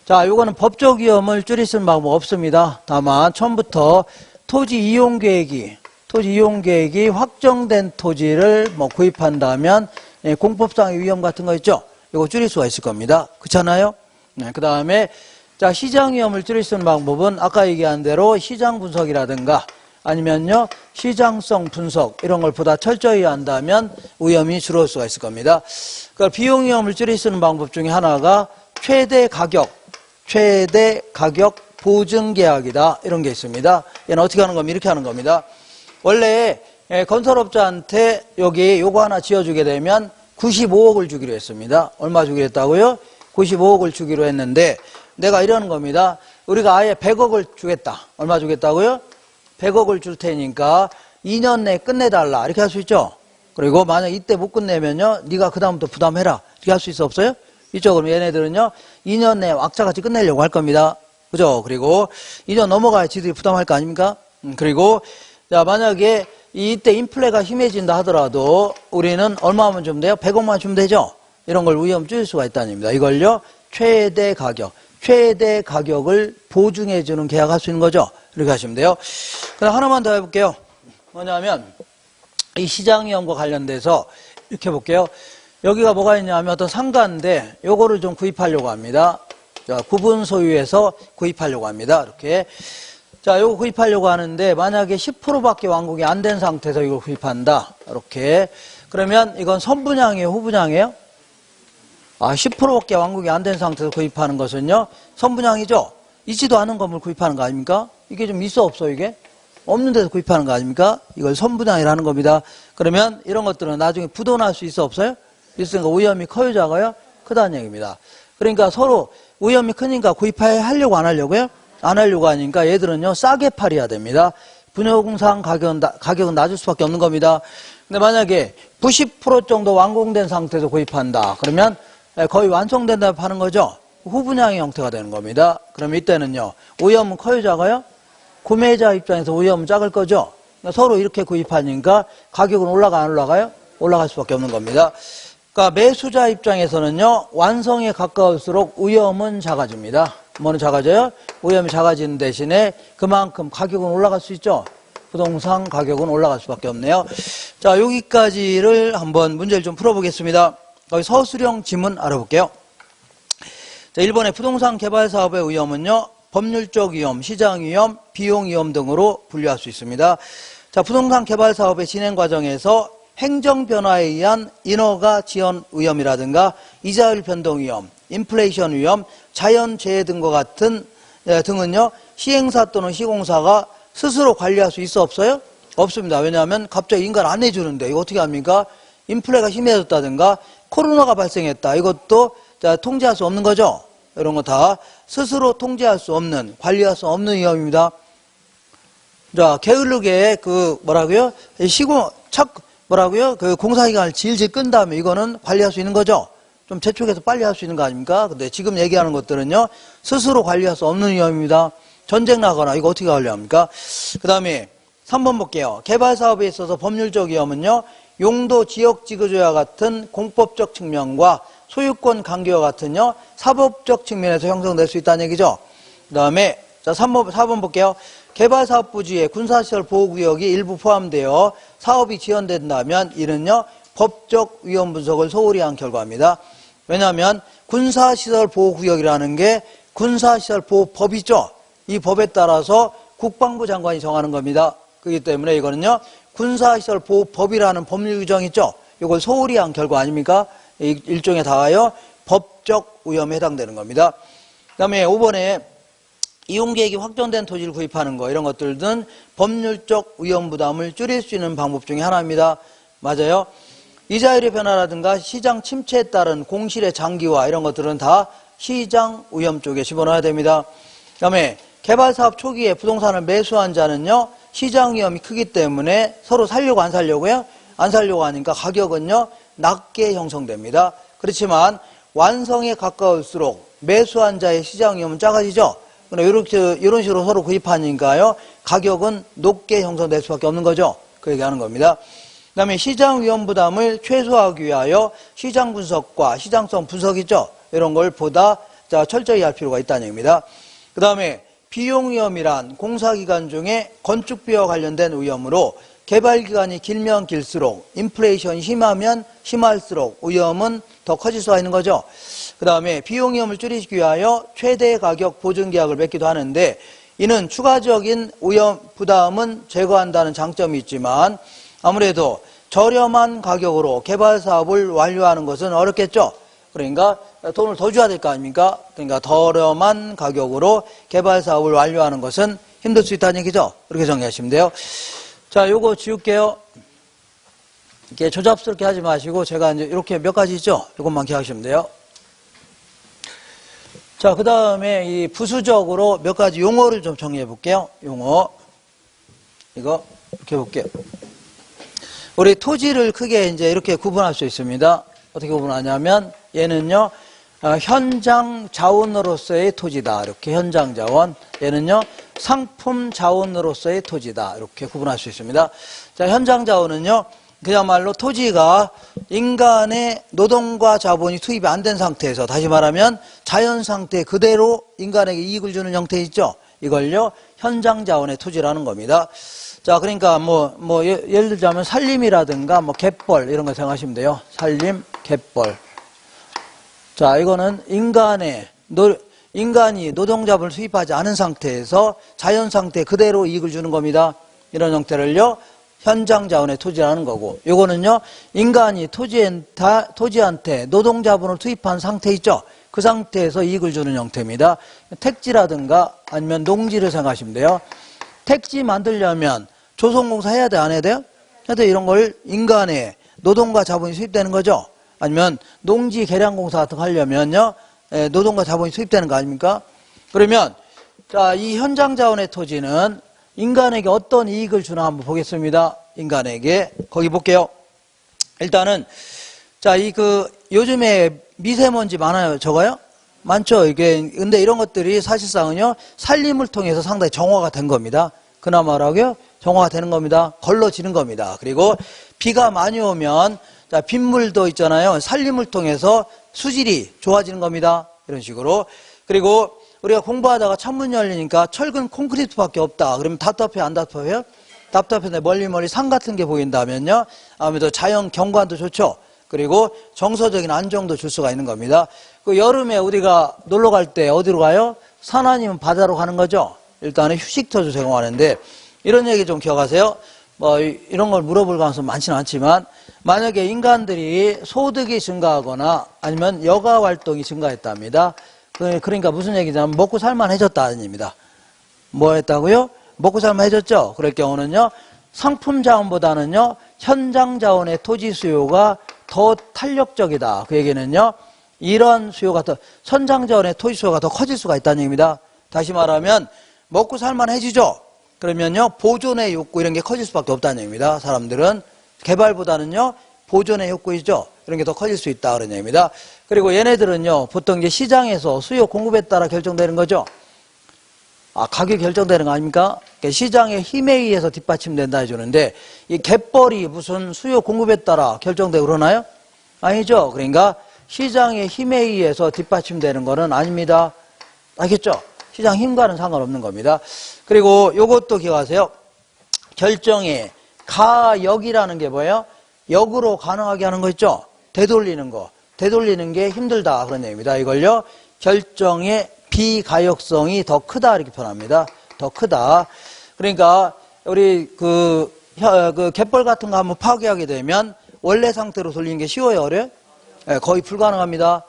자, 요거는 법적 위험을 줄일 수 있는 방법 없습니다. 다만 처음부터 토지 이용 계획이 확정된 토지를 뭐 구입한다면 공법상의 위험 같은 거 있죠? 이거 줄일 수가 있을 겁니다. 그렇잖아요? 네, 그 다음에 자, 시장 위험을 줄일 수 있는 방법은 아까 얘기한 대로 시장 분석이라든가 아니면요, 시장성 분석 이런 걸 보다 철저히 한다면 위험이 줄어들 수가 있을 겁니다. 그러니까 비용 위험을 줄일 수 있는 방법 중에 하나가 최대 가격 보증 계약이다. 이런 게 있습니다. 얘는 어떻게 하는 겁니까? 이렇게 하는 겁니다. 원래 건설업자한테 여기 요거 하나 지어주게 되면 95억을 주기로 했습니다. 얼마 주기로 했다고요? 95억을 주기로 했는데 내가 이러는 겁니다. 우리가 아예 100억을 주겠다. 얼마 주겠다고요? 100억을 줄 테니까 2년 내에 끝내달라. 이렇게 할 수 있죠? 그리고 만약 이때 못 끝내면요, 네가 그다음부터 부담해라. 이렇게 할 수 있어 없어요? 있죠? 그럼 얘네들은요, 2년 내에 악착같이 끝내려고 할 겁니다. 그죠? 그리고 2년 넘어가야 지들이 부담할 거 아닙니까? 그리고 자, 만약에 이때 인플레가 심해진다 하더라도 우리는 얼마만 주면 돼요? 100억만 주면 되죠? 이런 걸 위험 줄일 수가 있다는 겁니다. 이걸요, 최대 가격을 보증해주는 계약할 수 있는 거죠. 이렇게 하시면 돼요. 그럼 하나만 더 해볼게요. 뭐냐면 이 시장 위험과 관련돼서 이렇게 볼게요. 여기가 뭐가 있냐면 어떤 상가인데 요거를 좀 구입하려고 합니다. 자, 구분 소유해서 구입하려고 합니다. 이렇게. 자, 요거 구입하려고 하는데 만약에 10%밖에 완공이 안 된 상태에서 이걸 구입한다. 이렇게. 그러면 이건 선분양이에요, 후분양이에요? 10%밖에 완공이 안 된 상태에서 구입하는 것은요, 선분양이죠? 있지도 않은 건물 구입하는 거 아닙니까? 이게 좀 있어 없어 이게? 없는 데서 구입하는 거 아닙니까? 이걸 선분양이라는 겁니다. 그러면 이런 것들은 나중에 부도날 수 있어 없어요? 있으니까 위험이 커요, 작아요? 크다는 얘기입니다. 그러니까 서로 위험이 크니까 구입하려고 안 하려고요? 안 하려고 하니까 얘들은요, 싸게 팔아야 됩니다. 분여공사한 가격은 낮을 수밖에 없는 겁니다. 근데 만약에 90% 정도 완공된 상태에서 구입한다. 그러면 거의 완성된 다음에 파는 거죠? 후분양의 형태가 되는 겁니다. 그럼 이때는요, 위험은 커요, 작아요? 구매자 입장에서 위험은 작을 거죠? 그러니까 서로 이렇게 구입하니까 가격은 올라가 안 올라가요? 올라갈 수밖에 없는 겁니다. 그러니까 매수자 입장에서는요, 완성에 가까울수록 위험은 작아집니다. 뭐는 작아져요? 위험이 작아지는 대신에 그만큼 가격은 올라갈 수 있죠? 부동산 가격은 올라갈 수밖에 없네요. 자, 여기까지를 한번 문제를 좀 풀어보겠습니다. 거기 서술형 지문 알아볼게요. 자, 1번의 부동산 개발 사업의 위험은요, 법률적 위험, 시장 위험, 비용 위험 등으로 분류할 수 있습니다. 자, 부동산 개발 사업의 진행 과정에서 행정 변화에 의한 인허가 지연 위험이라든가 이자율 변동 위험, 인플레이션 위험, 자연재해 등과 같은 등은요, 시행사 또는 시공사가 스스로 관리할 수 있어 없어요? 없습니다. 왜냐하면 갑자기 인가를 안 해주는데 이거 어떻게 합니까? 인플레가 심해졌다든가 코로나가 발생했다. 이것도 통제할 수 없는 거죠. 이런 거 다 스스로 통제할 수 없는, 관리할 수 없는 위험입니다. 자, 게으르게 그 공사기간을 질질 끈 다음에 이거는 관리할 수 있는 거죠. 좀 재촉해서 빨리 할 수 있는 거 아닙니까? 근데 지금 얘기하는 것들은요, 스스로 관리할 수 없는 위험입니다. 전쟁 나거나 이거 어떻게 관리합니까? 그 다음에 3번 볼게요. 개발 사업에 있어서 법률적 위험은요, 용도 지역지구조와 같은 공법적 측면과 소유권 관계와 같은요, 사법적 측면에서 형성될 수 있다는 얘기죠. 그 다음에 자 4번 볼게요. 개발사업 부지에 군사시설 보호구역이 일부 포함되어 사업이 지연된다면 이는요, 법적 위험 분석을 소홀히 한 결과입니다. 왜냐하면 군사시설 보호구역이라는 게 군사시설 보호법이죠. 이 법에 따라서 국방부 장관이 정하는 겁니다. 그렇기 때문에 이거는요, 군사시설 보호법이라는 법률 규정이 있죠. 이걸 소홀히 한 결과 아닙니까? 일종의 다가요, 법적 위험에 해당되는 겁니다. 그 다음에 5번에 이용계획이 확정된 토지를 구입하는 거, 이런 것들은 법률적 위험 부담을 줄일 수 있는 방법 중에 하나입니다. 맞아요? 이자율의 변화라든가 시장 침체에 따른 공실의 장기화, 이런 것들은 다 시장 위험 쪽에 집어넣어야 됩니다. 그 다음에 개발사업 초기에 부동산을 매수한 자는요, 시장 위험이 크기 때문에 서로 살려고 안 살려고요? 안 살려고 하니까 가격은요, 낮게 형성됩니다. 그렇지만 완성에 가까울수록 매수한 자의 시장 위험은 작아지죠. 이런 식으로 서로 구입하니까요, 가격은 높게 형성될 수밖에 없는 거죠. 그 얘기하는 겁니다. 그 다음에 시장 위험 부담을 최소화하기 위하여 시장 분석과 시장성 분석이죠. 이런 걸 보다 철저히 할 필요가 있다는 얘기입니다. 그 다음에 비용 위험이란 공사기간 중에 건축비와 관련된 위험으로 개발기간이 길면 길수록 인플레이션이 심하면 심할수록 위험은 더 커질 수가 있는 거죠. 그 다음에 비용 위험을 줄이기 위하여 최대 가격 보증 계약을 맺기도 하는데 이는 추가적인 위험 부담은 제거한다는 장점이 있지만 아무래도 저렴한 가격으로 개발 사업을 완료하는 것은 어렵겠죠. 그러니까 돈을 더 줘야 될 거 아닙니까? 그러니까 저렴한 가격으로 개발 사업을 완료하는 것은 힘들 수 있다는 얘기죠. 그렇게 정리하시면 돼요. 자, 요거 지울게요. 이렇게 조잡스럽게 하지 마시고 제가 이제 이렇게 몇 가지 있죠. 요것만 기억하시면 돼요. 자, 그 다음에 이 부수적으로 몇 가지 용어를 좀 정리해 볼게요. 용어. 이거 이렇게 볼게요. 우리 토지를 크게 이제 이렇게 구분할 수 있습니다. 어떻게 구분하냐면 얘는요, 현장 자원으로서의 토지다. 이렇게 현장 자원. 얘는요, 상품 자원으로서의 토지다. 이렇게 구분할 수 있습니다. 자, 현장 자원은요, 그야말로 토지가 인간의 노동과 자본이 투입이 안 된 상태에서, 다시 말하면 자연 상태 그대로 인간에게 이익을 주는 형태 있죠. 이걸요, 현장 자원의 토지라는 겁니다. 자, 그러니까 예를 들자면 산림이라든가 갯벌 이런 거 생각하시면 돼요. 산림, 갯벌. 자, 이거는 인간이 노동자본을 투입하지 않은 상태에서 자연 상태 그대로 이익을 주는 겁니다. 이런 형태를요, 현장 자원의 토지라는 거고, 요거는요, 인간이 토지한테 노동자본을 투입한 상태 있죠? 그 상태에서 이익을 주는 형태입니다. 택지라든가 아니면 농지를 생각하시면 돼요. 택지 만들려면 조성공사 해야 돼, 안 해야 돼요? 해야 돼. 이런 걸 인간의 노동과 자본이 수입되는 거죠. 아니면 농지 개량공사 같은 거 하려면요, 노동과 자본이 수입되는 거 아닙니까? 그러면 자, 이 현장 자원의 토지는 인간에게 어떤 이익을 주나 한번 보겠습니다. 인간에게 거기 볼게요. 일단은 자, 요즘에 미세먼지 많아요. 적어요? 많죠. 이게 근데 이런 것들이 사실상은요, 산림을 통해서 상당히 정화가 된 겁니다. 그나마라고요, 정화가 되는 겁니다. 걸러지는 겁니다. 그리고 비가 많이 오면 자, 빗물도 있잖아요. 산림을 통해서 수질이 좋아지는 겁니다. 이런 식으로. 그리고 우리가 공부하다가 창문 열리니까 철근 콘크리트밖에 없다. 그러면 답답해, 안 답답해요? 답답한데 멀리 산 같은 게 보인다면요, 아무래도 자연 경관도 좋죠. 그리고 정서적인 안정도 줄 수가 있는 겁니다. 그 여름에 우리가 놀러 갈 때 어디로 가요? 산 아니면 바다로 가는 거죠. 일단은 휴식처도 제공하는데 이런 얘기 좀 기억하세요. 이런 걸 물어볼 가능성 많지는 않지만 만약에 인간들이 소득이 증가하거나 아니면 여가 활동이 증가했답니다. 그러니까 무슨 얘기냐면 먹고 살만해졌다는 얘기입니다. 뭐 했다고요? 먹고 살만해졌죠. 그럴 경우는요, 상품 자원보다는요, 현장 자원의 토지 수요가 더 탄력적이다. 그 얘기는요, 이런 수요가 현장 자원의 토지 수요가 더 커질 수가 있다는 얘기입니다. 다시 말하면 먹고 살만해지죠. 그러면요, 보존의 욕구 이런 게 커질 수밖에 없다는 얘기입니다. 사람들은 개발보다는요, 보존의 욕구이죠. 이런 게 더 커질 수 있다 그런 얘기입니다. 그리고 얘네들은요, 보통 이제 시장에서 수요 공급에 따라 결정되는 거죠. 가격이 결정되는 거 아닙니까? 그러니까 시장의 힘에 의해서 뒷받침된다 해주는데 이 갯벌이 무슨 수요 공급에 따라 결정되고 그러나요? 아니죠. 그러니까 시장의 힘에 의해서 뒷받침되는 거는 아닙니다. 알겠죠? 시장 힘과는 상관없는 겁니다. 그리고 요것도 기억하세요. 결정의 가역이라는 게 뭐예요? 역으로 가능하게 하는 거 있죠? 되돌리는 거. 되돌리는 게 힘들다 그런 얘기입니다. 이걸요. 결정의 비가역성이 더 크다 이렇게 표현합니다. 더 크다. 그러니까 우리 그 갯벌 같은 거 한번 파괴하게 되면 원래 상태로 돌리는 게 쉬워요, 어려요? 네, 거의 불가능합니다.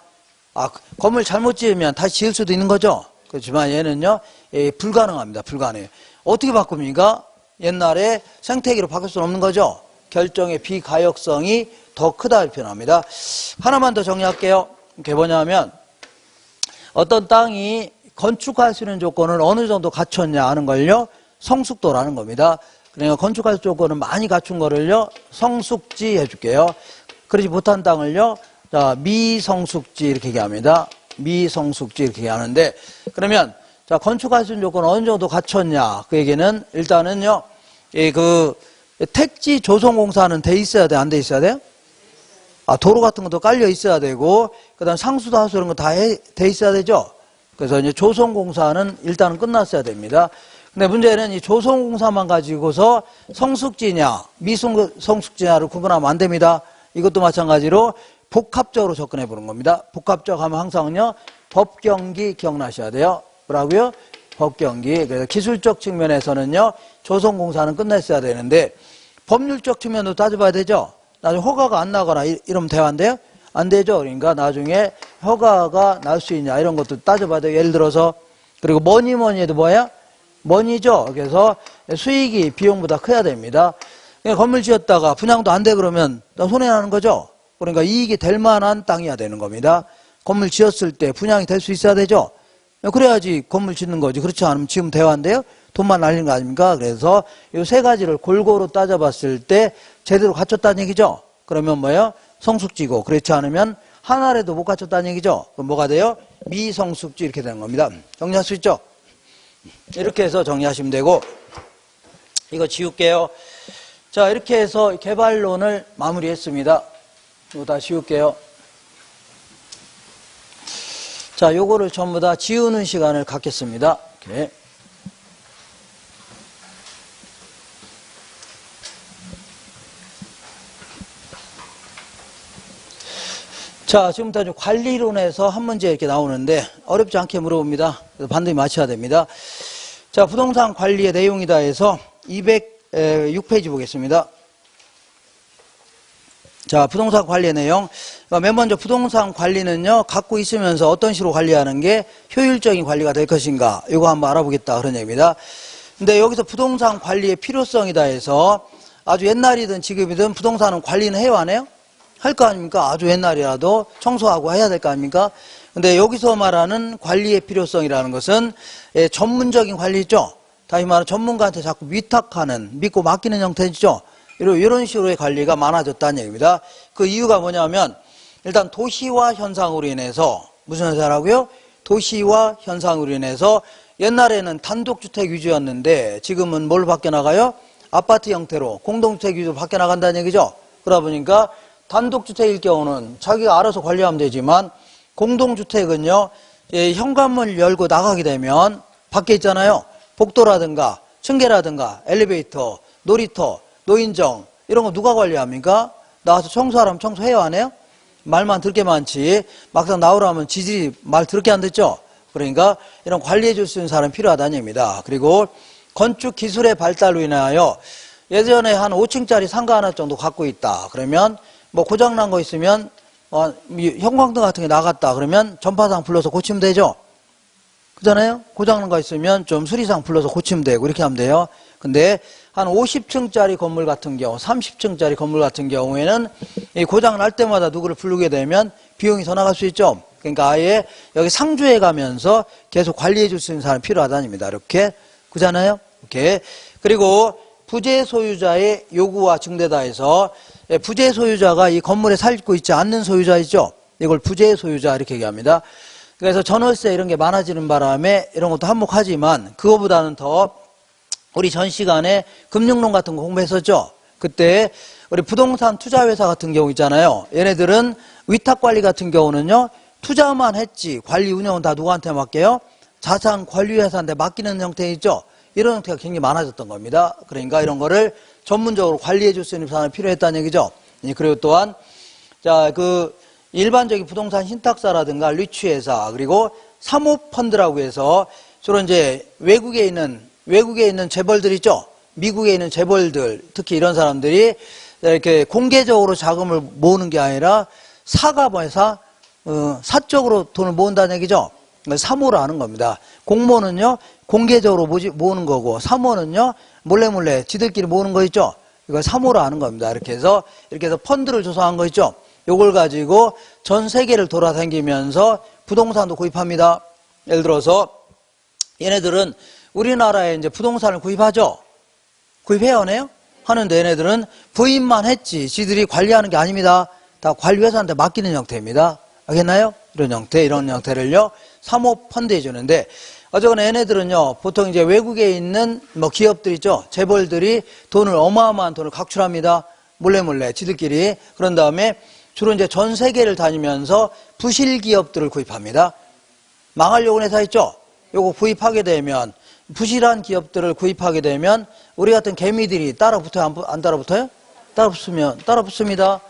건물 잘못 지으면 다시 지을 수도 있는 거죠. 그렇지만 얘는요, 불가능합니다. 불가능해요. 어떻게 바꿉니까? 옛날에 생태계로 바꿀 수는 없는 거죠. 결정의 비가역성이 더 크다 이렇게 표현합니다. 하나만 더 정리할게요. 그게 뭐냐면 어떤 땅이 건축할 수 있는 조건을 어느 정도 갖췄냐 하는 걸요, 성숙도라는 겁니다. 그러니까 건축할 조건을 많이 갖춘 거를요, 성숙지 해줄게요. 그러지 못한 땅을요, 자, 미성숙지 이렇게 얘기합니다. 미성숙지 이렇게 얘기하는데, 그러면, 자, 건축할 수 있는 조건을 어느 정도 갖췄냐. 그 얘기는 일단은요, 택지 조성공사는 돼 있어야 돼, 안 돼 있어야 돼요? 도로 같은 것도 깔려 있어야 되고, 그 다음 상수도 하수 이런 거 다 돼 있어야 되죠? 그래서 이제 조성공사는 일단은 끝났어야 됩니다. 근데 문제는 이 조성공사만 가지고서 성숙지냐, 미성숙지냐를 구분하면 안 됩니다. 이것도 마찬가지로 복합적으로 접근해 보는 겁니다. 복합적 하면 항상요, 법경기 기억나셔야 돼요. 뭐라고요? 법경기. 그래서 기술적 측면에서는요, 조성공사는 끝냈어야 되는데, 법률적 측면도 따져봐야 되죠? 나중에 허가가 안 나거나 이러면 돼요, 안 돼요? 안 되죠. 그러니까 나중에 허가가 날 수 있냐 이런 것도 따져봐야 돼요. 예를 들어서 그리고 뭐니 해도 뭐야? 뭐니죠. 그래서 수익이 비용보다 커야 됩니다. 그러니까 건물 지었다가 분양도 안 돼 그러면 손해나는 거죠. 그러니까 이익이 될 만한 땅이어야 되는 겁니다. 건물 지었을 때 분양이 될 수 있어야 되죠. 그래야지 건물 짓는 거지. 그렇지 않으면 지금 대화인데요. 돈만 날리는 거 아닙니까? 그래서 이 세 가지를 골고루 따져봤을 때 제대로 갖췄다는 얘기죠. 그러면 뭐예요? 성숙지고, 그렇지 않으면 하나라도 못 갖췄다는 얘기죠. 그럼 뭐가 돼요? 미성숙지 이렇게 되는 겁니다. 정리할 수 있죠? 이렇게 해서 정리하시면 되고, 이거 지울게요. 자, 이렇게 해서 개발론을 마무리했습니다. 이거 다 지울게요. 자, 요거를 전부 다 지우는 시간을 갖겠습니다. 이렇게. 자, 지금부터 이제 관리론에서 한 문제 이렇게 나오는데 어렵지 않게 물어봅니다. 그래서 반드시 맞춰야 됩니다. 자, 부동산 관리의 내용이다 해서 206페이지 보겠습니다. 자, 부동산 관리의 내용. 맨 먼저 부동산 관리는요, 갖고 있으면서 어떤 식으로 관리하는 게 효율적인 관리가 될 것인가, 이거 한번 알아보겠다 그런 얘기입니다. 근데 여기서 부동산 관리의 필요성이다 해서 아주 옛날이든 지금이든 부동산은 관리는 해요, 안 해요? 할 거 아닙니까? 아주 옛날이라도 청소하고 해야 될 거 아닙니까? 근데 여기서 말하는 관리의 필요성이라는 것은 전문적인 관리 있죠? 다시 말하면 전문가한테 자꾸 위탁하는, 믿고 맡기는 형태죠? 이런 식으로의 관리가 많아졌다는 얘기입니다. 그 이유가 뭐냐면, 일단 도시화 현상으로 인해서, 무슨 현상이라고요? 도시화 현상으로 인해서 옛날에는 단독주택 위주였는데 지금은 뭘 바뀌어나가요? 아파트 형태로 공동주택 위주로 바뀌어나간다는 얘기죠? 그러다 보니까 단독주택일 경우는 자기가 알아서 관리하면 되지만 공동주택은요, 현관문을 열고 나가게 되면 밖에 있잖아요. 복도라든가 층계라든가 엘리베이터, 놀이터, 노인정 이런 거 누가 관리합니까? 나와서 청소하라면 청소해요, 안 해요? 말만 들게 많지 막상 나오라면 지질이 말 들게 안 듣죠? 그러니까 이런 관리해 줄 수 있는 사람이 필요하다는 얘기입니다. 그리고 건축 기술의 발달로 인하여 예전에 한 5층짜리 상가 하나 정도 갖고 있다. 그러면 뭐 고장난 거 있으면 형광등 같은 게 나갔다. 그러면 전파상 불러서 고치면 되죠? 그잖아요? 고장난 거 있으면 좀 수리상 불러서 고치면 되고 이렇게 하면 돼요. 근데 한 50층짜리 건물 같은 경우, 30층짜리 건물 같은 경우에는 이 고장 날 때마다 누구를 부르게 되면 비용이 더 나갈 수 있죠. 그러니까 아예 여기 상주해 가면서 계속 관리해 줄 수 있는 사람이 필요하다는 얘기입니다. 이렇게. 그잖아요? 이렇게. 그리고 부재 소유자의 요구와 증대다 해서 부재 소유자가 이 건물에 살고 있지 않는 소유자 있죠? 이걸 부재 소유자 이렇게 얘기합니다. 그래서 전월세 이런 게 많아지는 바람에 이런 것도 한몫하지만 그거보다는 더 우리 전 시간에 금융론 같은 거 공부했었죠. 그때 우리 부동산 투자회사 같은 경우 있잖아요. 얘네들은 위탁관리 같은 경우는요. 투자만 했지 관리 운영은 다 누구한테 맡겨요? 자산관리회사한테 맡기는 형태 있죠. 이런 형태가 굉장히 많아졌던 겁니다. 그러니까 이런 거를 전문적으로 관리해 줄 수 있는 사람이 필요했다는 얘기죠. 그리고 또한 자, 일반적인 부동산 신탁사라든가 리츠회사 그리고 사모펀드라고 해서 주로 이제 외국에 있는 재벌들 있죠. 미국에 있는 재벌들 특히 이런 사람들이 이렇게 공개적으로 자금을 모으는 게 아니라 사가회사 사적으로 돈을 모은다는 얘기죠. 사모를 하는 겁니다. 공모는요 공개적으로 모으는 거고 사모는요 몰래 지들끼리 모으는 거 있죠. 이걸 사모를 하는 겁니다. 이렇게 해서 펀드를 조성한 거 있죠. 요걸 가지고 전 세계를 돌아다니면서 부동산도 구입합니다. 예를 들어서 얘네들은 우리나라에 이제 부동산을 구입하죠. 구입해야 하네요? 하는데 얘네들은 부입만 했지 지들이 관리하는 게 아닙니다. 다 관리회사한테 맡기는 형태입니다. 알겠나요? 이런 형태를요 사모펀드해 주는데 어쨌거나 얘네들은요 보통 이제 외국에 있는 기업들 있죠. 재벌들이 어마어마한 돈을 각출합니다. 몰래 지들끼리. 그런 다음에 주로 이제 전 세계를 다니면서 부실 기업들을 구입합니다. 망하려고 하는 회사 있죠? 요거 구입하게 되면 부실한 기업들을 구입하게 되면 우리 같은 개미들이 따라붙어요? 안 따라붙어요? 따라붙습니다.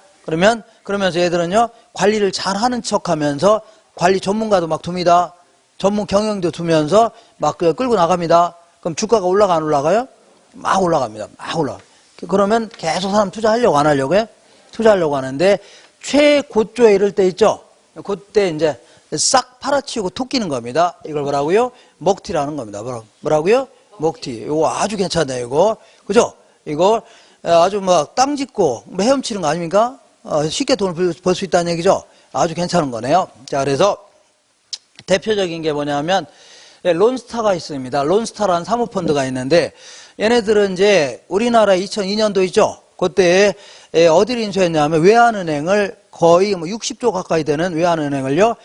그러면서 얘들은요 관리를 잘하는 척하면서 관리 전문가도 막 둡니다. 전문 경영도 두면서 막 끌고 나갑니다. 그럼 주가가 올라가 안 올라가요? 막 올라갑니다. 그러면 계속 사람 투자하려고 안 하려고요? 투자하려고 하는데 최고조에 이를 때 있죠. 그때 이제 싹 팔아치우고 톡 끼는 겁니다. 이걸 뭐라고요? 먹튀라는 겁니다. 뭐라고요? 먹튀. 이거 아주 괜찮네요. 이거 그죠? 이거 아주 땅 짓고 헤엄치는 거 아닙니까? 쉽게 돈을 벌 수 있다는 얘기죠. 아주 괜찮은 거네요. 자, 그래서 대표적인 게 뭐냐면 론스타가 있습니다. 론스타라는 사모펀드가 있는데 얘네들은 이제 우리나라 2002년도 있죠. 그때 어디를 인수했냐면 외환은행을 거의 60조 가까이 되는 외환은행을요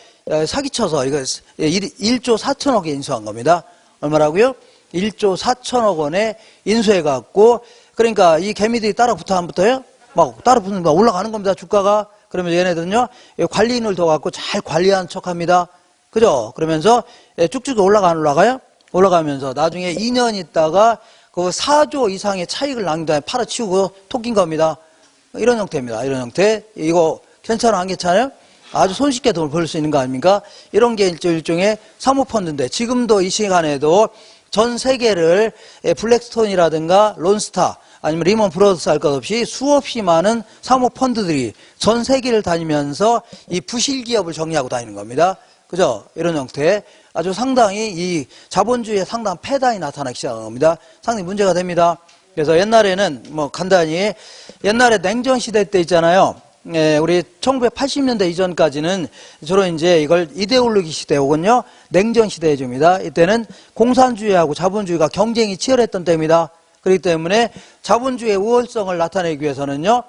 사기쳐서 이거 1조 4천억에 인수한 겁니다. 얼마라고요? 1조 4천억 원에 인수해갖고 그러니까 이 개미들이 따라붙어 안 붙어요? 막 따라붙는 거 올라가는 겁니다. 주가가. 그러면 얘네들은요 관리인을 더 갖고 잘 관리하는 척합니다. 그죠? 그러면서 쭉쭉 안 올라가요? 올라가면서 나중에 2년 있다가 그 4조 이상의 차익을 남긴 다음에 팔아치우고 톡인 겁니다. 이런 형태입니다. 이런 형태. 이거 괜찮아 안 괜찮아요? 아주 손쉽게 돈을 벌 수 있는 거 아닙니까? 이런 게 일종의 사모펀드인데 지금도 이 시간에도 전 세계를 블랙스톤이라든가 론스타 아니면 리먼 브러더스 할 것 없이 수없이 많은 사모펀드들이 전 세계를 다니면서 이 부실 기업을 정리하고 다니는 겁니다. 그죠? 이런 형태. 아주 상당히 이 자본주의의 상당한 폐단이 나타나기 시작한 겁니다. 상당히 문제가 됩니다. 그래서 옛날에는 간단히 옛날에 냉전시대 때 있잖아요. 우리 1980년대 이전까지는 주로 이제 이걸 이데올로기 시대 혹은요 냉전시대에 줍니다. 이때는 공산주의하고 자본주의가 경쟁이 치열했던 때입니다. 그렇기 때문에 자본주의의 우월성을 나타내기 위해서는요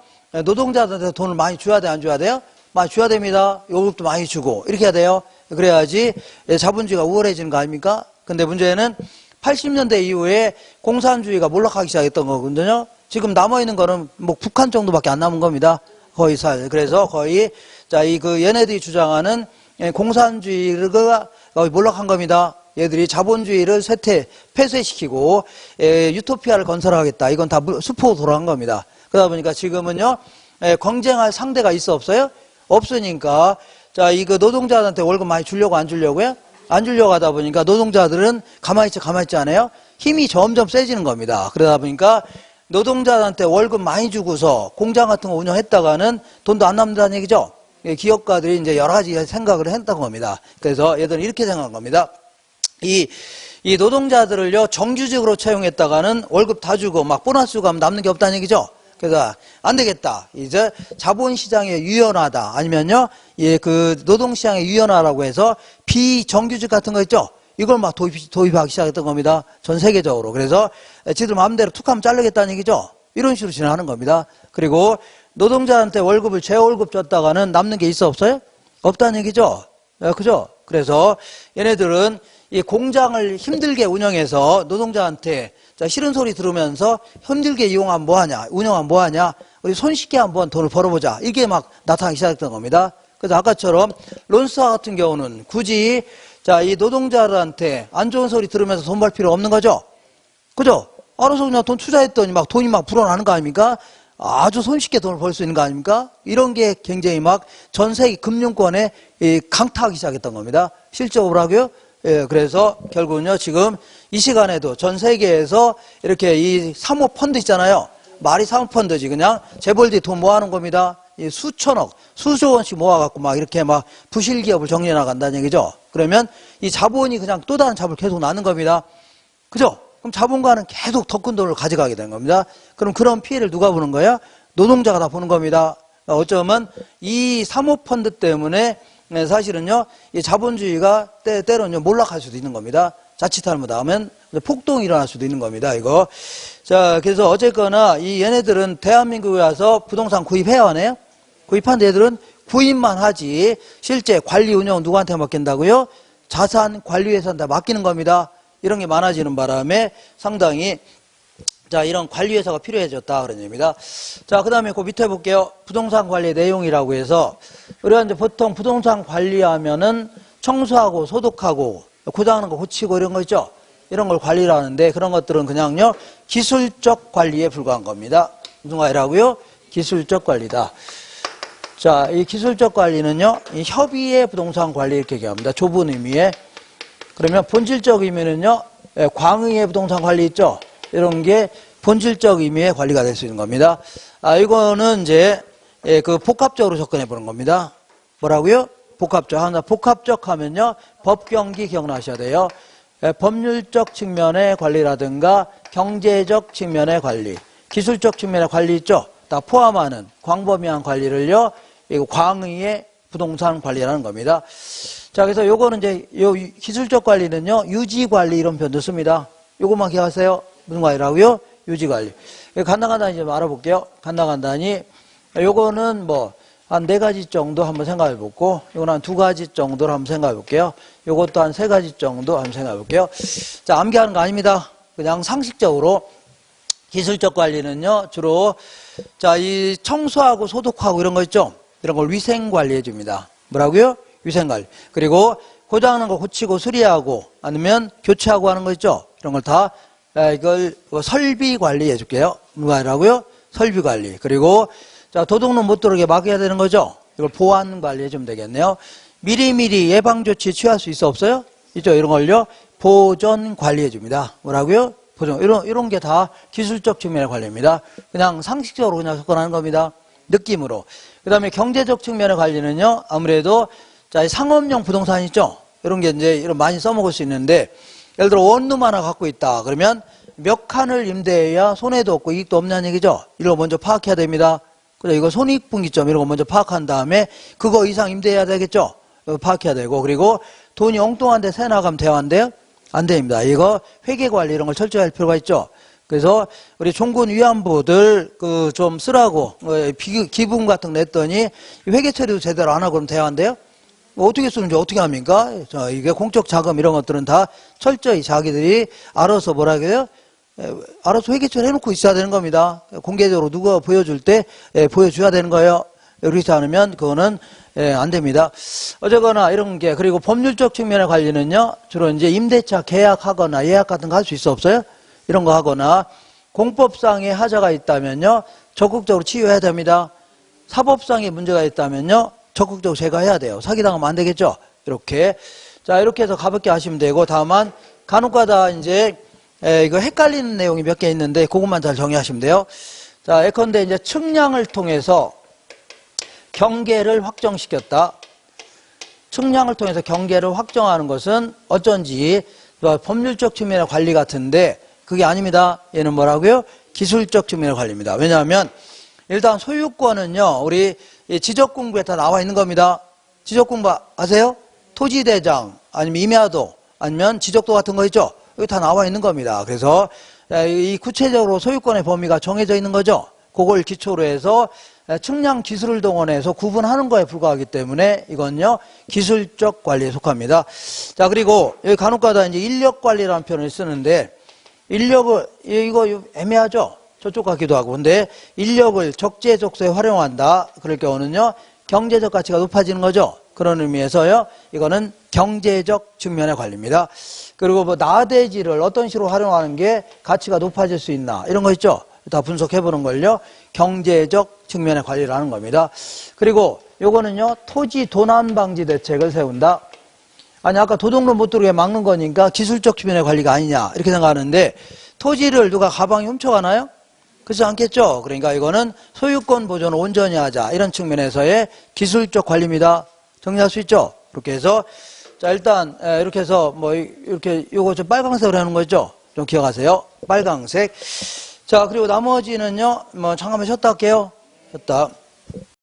노동자들한테 돈을 많이 줘야 돼, 안 줘야 돼요? 많이 줘야 됩니다. 요금도 많이 주고 이렇게 해야 돼요. 그래야지 자본주의가 우월해지는 거 아닙니까? 근데 문제는 80년대 이후에 공산주의가 몰락하기 시작했던 거거든요. 지금 남아있는 거는 북한 정도밖에 안 남은 겁니다. 거의 그래서 거의 얘네들이 주장하는 공산주의가 거의 몰락한 겁니다. 얘들이 자본주의를 폐쇄시키고 유토피아를 건설하겠다. 이건 다 수포로 돌아간 겁니다. 그러다 보니까 지금은요 경쟁할 상대가 있어 없어요? 없으니까 이거 노동자들한테 월급 많이 주려고 안 주려고요? 안 주려고 하다 보니까 노동자들은 가만히 있지 않아요? 힘이 점점 세지는 겁니다. 그러다 보니까 노동자들한테 월급 많이 주고서 공장 같은 거 운영했다가는 돈도 안 남는다는 얘기죠. 기업가들이 이제 여러 가지 생각을 했던 겁니다. 그래서 얘들은 이렇게 생각한 겁니다. 이 노동자들을요 정규직으로 채용했다가는 월급 다 주고 막 보너스 주고 하면 남는 게 없다는 얘기죠. 그래서 안 되겠다. 이제 자본시장에 유연하다. 아니면요, 그 노동시장에 유연하라고 해서 비정규직 같은 거 있죠? 이걸 막 도입하기 시작했던 겁니다. 전 세계적으로. 그래서 지들 마음대로 툭 하면 자르겠다는 얘기죠? 이런 식으로 진행하는 겁니다. 그리고 노동자한테 제 월급 줬다가는 남는 게 있어 없어요? 없다는 얘기죠? 그죠? 그래서 얘네들은 이 공장을 힘들게 운영해서 노동자한테 자, 싫은 소리 들으면서 힘들게 이용하면 뭐하냐, 운영하면 뭐하냐, 우리 손쉽게 한번 돈을 벌어보자. 이게 막 나타나기 시작했던 겁니다. 그래서 아까처럼 론스타 같은 경우는 굳이 자, 이 노동자들한테 안 좋은 소리 들으면서 돈 벌 필요 없는 거죠. 그죠? 알아서 그냥 돈 투자했더니 막 돈이 막 불어나는 거 아닙니까? 아주 손쉽게 돈을 벌 수 있는 거 아닙니까? 이런 게 굉장히 막 전 세계 금융권에 강타하기 시작했던 겁니다. 실적으로 하고요. 예, 그래서 결국은요, 지금 이 시간에도 전 세계에서 이렇게 이 사모펀드 있잖아요. 말이 사모펀드지. 그냥 재벌들이 돈 모아놓은 겁니다. 이 수천억, 수조 원씩 모아갖고 막 이렇게 막 부실 기업을 정리해 나간다는 얘기죠. 그러면 이 자본이 그냥 또 다른 자본을 계속 낳는 겁니다. 그죠? 그럼 자본가는 계속 더 큰 돈을 가져가게 되는 겁니다. 그럼 그런 피해를 누가 보는 거야? 노동자가 다 보는 겁니다. 어쩌면 이 사모펀드 때문에 사실은요, 이 자본주의가 때로는 몰락할 수도 있는 겁니다. 자칫 잘못하면 폭동이 일어날 수도 있는 겁니다, 이거. 자, 그래서 어쨌거나 이 얘네들은 대한민국에 와서 부동산 구입해야 하네요? 구입한 애들은 구입만 하지, 실제 관리 운영 누구한테 맡긴다고요? 자산 관리회사한테 맡기는 겁니다. 이런 게 많아지는 바람에 상당히 자, 이런 관리회사가 필요해졌다 그런 얘기입니다. 자, 그 다음에 그 밑에 볼게요. 부동산 관리 내용이라고 해서 우리가 이제 보통 부동산 관리하면은 청소하고 소독하고 고장난 거 고치고 이런 거 있죠. 이런 걸 관리를 하는데 그런 것들은 그냥요 기술적 관리에 불과한 겁니다. 무슨 관리라고요? 기술적 관리다. 자, 이 기술적 관리는요 이 협의의 부동산 관리 이렇게 얘기합니다. 좁은 의미에. 그러면 본질적 의미는요 광의의 부동산 관리 있죠. 이런 게 본질적 의미의 관리가 될 수 있는 겁니다. 이거는 이제 그 복합적으로 접근해 보는 겁니다. 뭐라고요? 복합적. 하나 복합적 하면요 법경기 기억나셔야 돼요. 법률적 측면의 관리라든가 경제적 측면의 관리, 기술적 측면의 관리 있죠. 다 포함하는 광범위한 관리를요 이거 광의의 부동산 관리라는 겁니다. 자, 그래서 요거는 이제 요 기술적 관리는요 유지 관리 이런 표현도 씁니다. 요것만 기억하세요. 무슨 관리라고요? 유지관리. 간단히 좀 알아볼게요. 간단히. 요거는 뭐, 한 4가지 정도 한번 생각해 볼고, 요거는 한 2가지 정도로 한번 생각해 볼게요. 요것도 한 3가지 정도 한번 생각해 볼게요. 자, 암기하는 거 아닙니다. 그냥 상식적으로. 기술적 관리는요, 주로, 자, 이 청소하고 소독하고 이런 거 있죠? 이런 걸 위생관리 해줍니다. 뭐라고요? 위생관리. 그리고 고장난 거 고치고 수리하고, 아니면 교체하고 하는 거 있죠? 이런 걸 다 이걸 설비 관리 해줄게요. 누가 하라고요? 설비 관리. 그리고 자 도둑놈 못 들어오게 막아야 되는 거죠. 이걸 보안 관리 해주면 되겠네요. 미리미리 예방 조치 취할 수 있어 없어요? 있죠. 이런 걸요 보존 관리 해줍니다. 뭐라고요? 보존. 이런 게 다 기술적 측면의 관리입니다. 그냥 상식적으로 그냥 접근하는 겁니다. 느낌으로. 그다음에 경제적 측면의 관리는요 아무래도 자 상업용 부동산 있죠. 이런 게 이제 이런 많이 써먹을 수 있는데. 예를 들어 원룸 하나 갖고 있다. 그러면 몇 칸을 임대해야 손해도 없고 이익도 없냐는 얘기죠. 이걸 먼저 파악해야 됩니다. 그래 이거 손익분기점 이런 거 먼저 파악한 다음에 그거 이상 임대해야 되겠죠. 이거 파악해야 되고 그리고 돈이 엉뚱한데 새 나가면 돼요 안 돼요? 안 됩니다. 이거 회계관리 이런 걸 철저히 할 필요가 있죠. 그래서 우리 종군 위안부들 그 좀 쓰라고 기분 같은 거 냈더니 회계 처리도 제대로 안 하고 그러면 돼요 안 돼요? 어떻게 쓰는지 어떻게 합니까? 자, 이게 공적 자금 이런 것들은 다 철저히 자기들이 알아서 뭐라 그래요? 알아서 회계처리 해놓고 있어야 되는 겁니다. 공개적으로 누가 보여줄 때 보여줘야 되는 거예요. 그렇지 않으면 그거는 안 됩니다. 어쨌거나 이런 게 그리고 법률적 측면의 관리는요 주로 이제 임대차 계약하거나 예약 같은 거 할 수 있어 없어요? 이런 거 하거나 공법상의 하자가 있다면요 적극적으로 치유해야 됩니다. 사법상의 문제가 있다면요 적극적으로 제거해야 돼요. 사기당하면 안 되겠죠? 이렇게. 자, 이렇게 해서 가볍게 하시면 되고, 다만, 간혹가다 이제, 이거 헷갈리는 내용이 몇 개 있는데, 그것만 잘 정리하시면 돼요. 자, 예컨대 이제 측량을 통해서 경계를 확정시켰다. 측량을 통해서 경계를 확정하는 것은 어쩐지 법률적 측면의 관리 같은데, 그게 아닙니다. 얘는 뭐라고요? 기술적 측면의 관리입니다. 왜냐하면, 일단 소유권은요, 우리 지적공부에 다 나와 있는 겁니다. 지적공부 아세요? 토지대장, 아니면 임야도, 아니면 지적도 같은 거 있죠? 여기 다 나와 있는 겁니다. 그래서 이 구체적으로 소유권의 범위가 정해져 있는 거죠. 그걸 기초로 해서 측량 기술을 동원해서 구분하는 거에 불과하기 때문에 이건요, 기술적 관리에 속합니다. 자, 그리고 여기 간혹가다 이제 인력 관리라는 표현을 쓰는데, 인력을, 이거 애매하죠? 저쪽 같기도 하고. 근데 인력을 적재적소에 활용한다. 그럴 경우는요, 경제적 가치가 높아지는 거죠. 그런 의미에서요, 이거는 경제적 측면의 관리입니다. 그리고 뭐 나대지를 어떤 식으로 활용하는 게 가치가 높아질 수 있나, 이런 거 있죠. 다 분석해보는 걸요, 경제적 측면의 관리를 하는 겁니다. 그리고 요거는요, 토지 도난 방지 대책을 세운다. 아니, 아까 도둑놈 못 들어오게 막는 거니까 기술적 측면의 관리가 아니냐, 이렇게 생각하는데, 토지를 누가 가방에 훔쳐가나요? 그렇지 않겠죠? 그러니까 이거는 소유권 보존을 온전히 하자, 이런 측면에서의 기술적 관리입니다. 정리할 수 있죠? 그렇게 해서, 자, 일단, 이렇게 해서, 뭐, 이렇게, 요거 좀 빨강색으로 하는 거죠? 좀 기억하세요. 빨강색. 자, 그리고 나머지는요, 뭐, 잠깐만 쉬었다 할게요. 쉬었다.